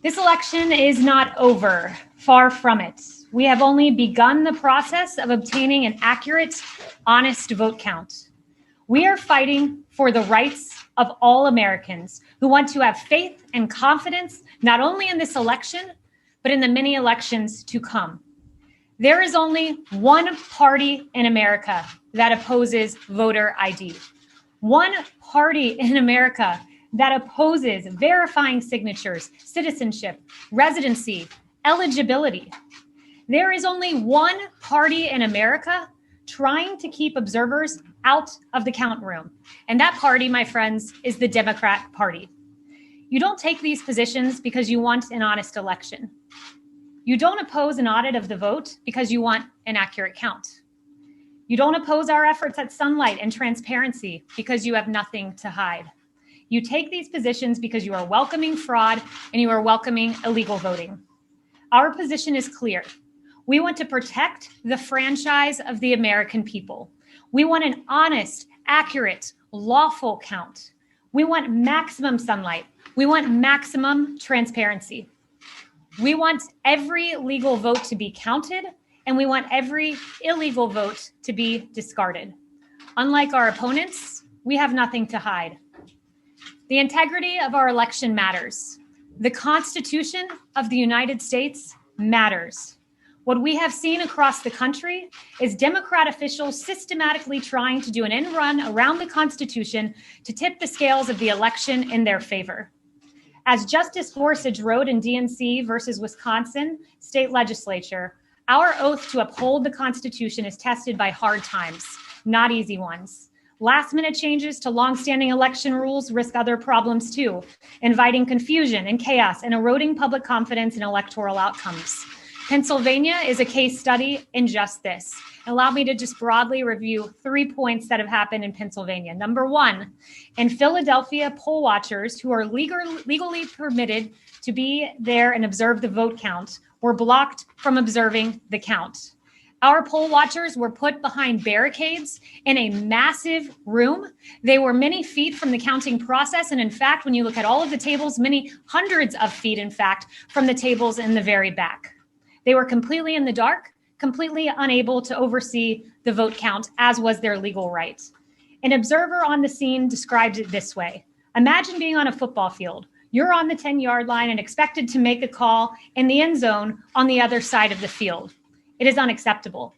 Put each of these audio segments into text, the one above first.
This election is not over, far from it. We have only begun the process of obtaining an accurate, honest vote count. We are fighting for the rights of all Americans who want to have faith and confidence, not only in this election, but in the many elections to come. There is only one party in America that opposes voter ID. One party in America that opposes verifying signatures, citizenship, residency, eligibility. There is only one party in America trying to keep observers out of the count room. And that party, my friends, is the Democrat Party. You don't take these positions because you want an honest election. You don't oppose an audit of the vote because you want an accurate count. You don't oppose our efforts at sunlight and transparency because you have nothing to hide. You take these positions because you are welcoming fraud and you are welcoming illegal voting. Our position is clear. We want to protect the franchise of the American people. We want an honest, accurate, lawful count. We want maximum sunlight. We want maximum transparency. We want every legal vote to be counted, and we want every illegal vote to be discarded. Unlike our opponents, we have nothing to hide. The integrity of our election matters. The Constitution of the United States matters. What we have seen across the country is Democrat officials systematically trying to do an end run around the Constitution to tip the scales of the election in their favor. As Justice Gorsuch wrote in DNC versus Wisconsin state legislature, our oath to uphold the Constitution is tested by hard times, not easy ones. Last-minute changes to longstanding election rules risk other problems too, inviting confusion and chaos and eroding public confidence in electoral outcomes. Pennsylvania is a case study in just this. Allow me to just broadly review 3 points that have happened in Pennsylvania. Number one, in Philadelphia, poll watchers who are legally permitted to be there and observe the vote count were blocked from observing the count. Our poll watchers were put behind barricades in a massive room. They were many feet from the counting process. And in fact, when you look at all of the tables, many hundreds of feet, in fact, from the tables in the very back. They were completely in the dark, completely unable to oversee the vote count, as was their legal right. An observer on the scene described it this way. Imagine being on a football field. You're on the 10-yard line and expected to make a call in the end zone on the other side of the field. It is unacceptable.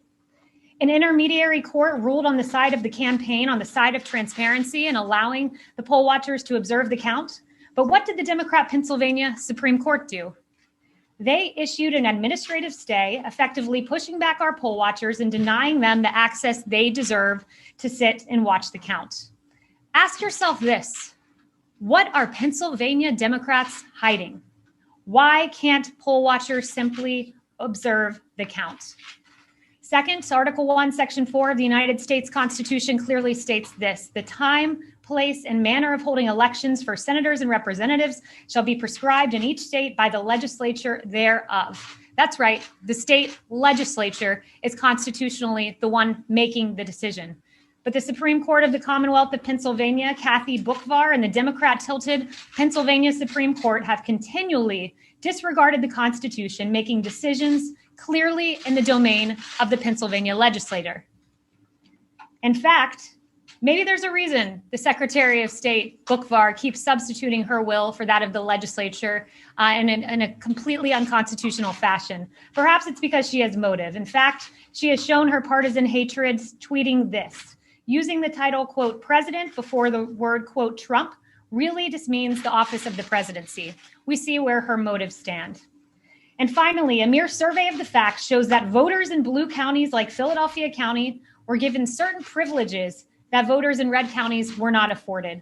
An intermediary court ruled on the side of the campaign, on the side of transparency and allowing the poll watchers to observe the count. But what did the Democrat Pennsylvania Supreme Court do? They issued an administrative stay, effectively pushing back our poll watchers and denying them the access they deserve to sit and watch the count. Ask yourself this: what are Pennsylvania Democrats hiding? Why can't poll watchers simply observe the count? Second, Article 1, Section 4 of the United States Constitution clearly states this: the time, place, and manner of holding elections for senators and representatives shall be prescribed in each state by the legislature thereof. That's right, the state legislature is constitutionally the one making the decision. But the Supreme Court of the Commonwealth of Pennsylvania, Kathy Boockvar, and the Democrat-tilted Pennsylvania Supreme Court have continually disregarded the Constitution, making decisions clearly in the domain of the Pennsylvania legislator. In fact, maybe there's a reason the Secretary of State, Boockvar, keeps substituting her will for that of the legislature in a completely unconstitutional fashion. Perhaps it's because she has motive. In fact, she has shown her partisan hatred tweeting this: using the title, quote, president before the word, quote, Trump really just means the office of the presidency. We see where her motives stand. And finally, a mere survey of the facts shows that voters in blue counties like Philadelphia County were given certain privileges that voters in red counties were not afforded.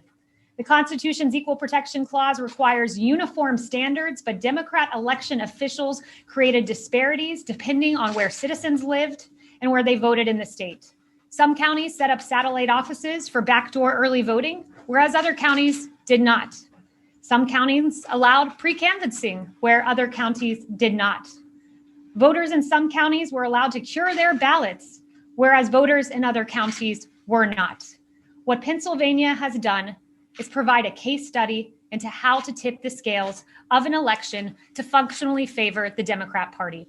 The Constitution's Equal Protection Clause requires uniform standards, but Democrat election officials created disparities depending on where citizens lived and where they voted in the state. Some counties set up satellite offices for backdoor early voting, whereas other counties did not. Some counties allowed pre-canvassing, where other counties did not. Voters in some counties were allowed to cure their ballots, whereas voters in other counties were not. What Pennsylvania has done is provide a case study into how to tip the scales of an election to functionally favor the Democrat Party.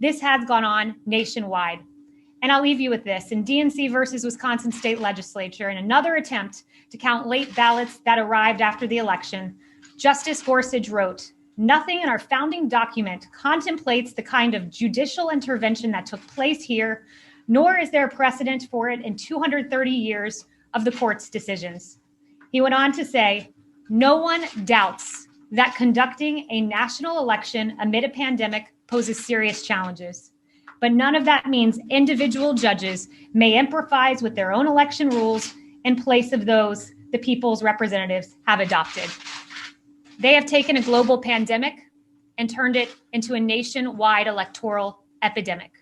This has gone on nationwide. And I'll leave you with this. In DNC versus Wisconsin State Legislature, in another attempt to count late ballots that arrived after the election, Justice Gorsuch wrote, "Nothing in our founding document contemplates the kind of judicial intervention that took place here, nor is there a precedent for it in 230 years of the court's decisions." He went on to say, "No one doubts that conducting a national election amid a pandemic poses serious challenges. But none of that means individual judges may improvise with their own election rules in place of those the people's representatives have adopted." They have taken a global pandemic and turned it into a nationwide electoral epidemic.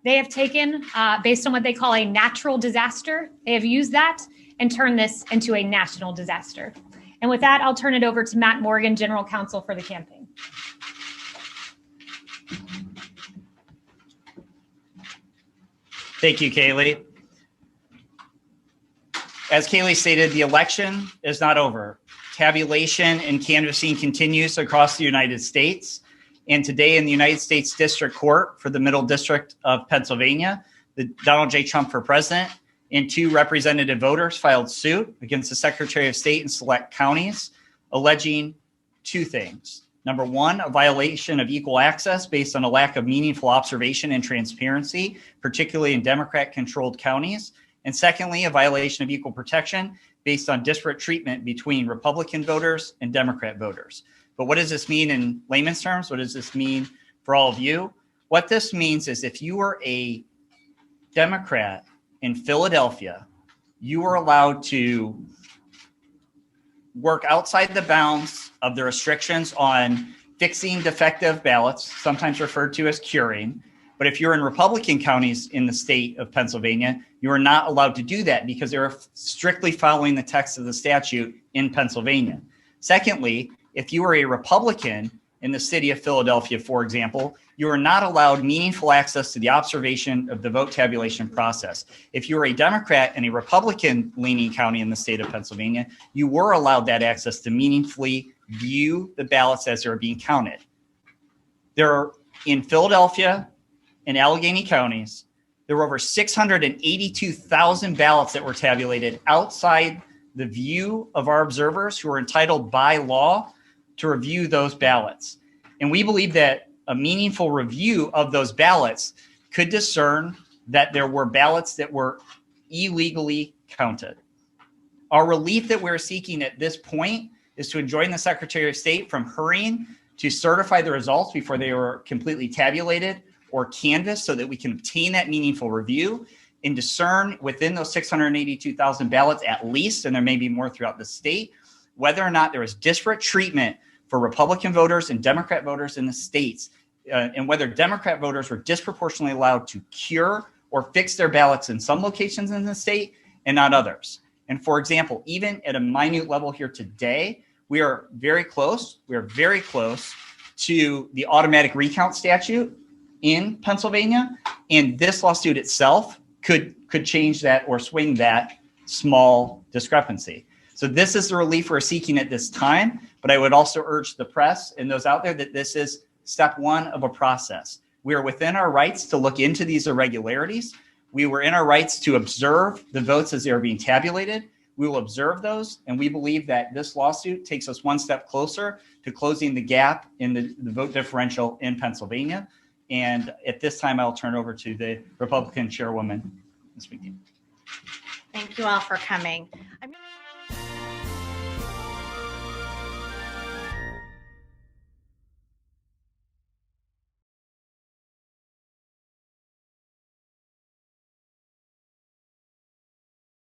They have taken, based on what they call a natural disaster, they have used that and turned this into a national disaster. And with that, I'll turn it over to Matt Morgan, General Counsel for the campaign. Thank you, Kaylee. As Kaylee stated, the election is not over. Tabulation and canvassing continues across the United States. And today in the United States District Court for the Middle District of Pennsylvania, Donald J. Trump for president and 2 representative voters filed suit against the Secretary of State in select counties, alleging 2 things. Number 1, a violation of equal access based on a lack of meaningful observation and transparency, particularly in Democrat-controlled counties. And secondly, a violation of equal protection based on disparate treatment between Republican voters and Democrat voters. But what does this mean in layman's terms? What does this mean for all of you? What this means is if you are a Democrat in Philadelphia, you are allowed to work outside the bounds of the restrictions on fixing defective ballots, sometimes referred to as curing. But if you're in Republican counties in the state of Pennsylvania, you are not allowed to do that because they're strictly following the text of the statute in Pennsylvania. Secondly, if you are a Republican in the city of Philadelphia, for example, you are not allowed meaningful access to the observation of the vote tabulation process. If you're a Democrat in a Republican-leaning county in the state of Pennsylvania, you were allowed that access to meaningfully view the ballots as they're being counted. There are, in Philadelphia and Allegheny counties, there were over 682,000 ballots that were tabulated outside the view of our observers who are entitled by law to review those ballots. And we believe that a meaningful review of those ballots could discern that there were ballots that were illegally counted. Our relief that we're seeking at this point is to enjoin the Secretary of State from hurrying to certify the results before they were completely tabulated or canvassed so that we can obtain that meaningful review and discern within those 682,000 ballots at least, and there may be more throughout the state, whether or not there is disparate treatment for Republican voters and Democrat voters in the states, and whether Democrat voters were disproportionately allowed to cure or fix their ballots in some locations in the state and not others. And for example, even at a minute level here today, we are very close. We are very close to the automatic recount statute in Pennsylvania, and this lawsuit itself could change that or swing that small discrepancy. So this is the relief we're seeking at this time, but I would also urge the press and those out there that this is step 1 of a process. We are within our rights to look into these irregularities. We were in our rights to observe the votes as they are being tabulated. We will observe those, and we believe that this lawsuit takes us one step closer to closing the gap in the vote differential in Pennsylvania. And at this time, I'll turn over to the Republican chairwoman, Ms. McNeil. Thank you all for coming.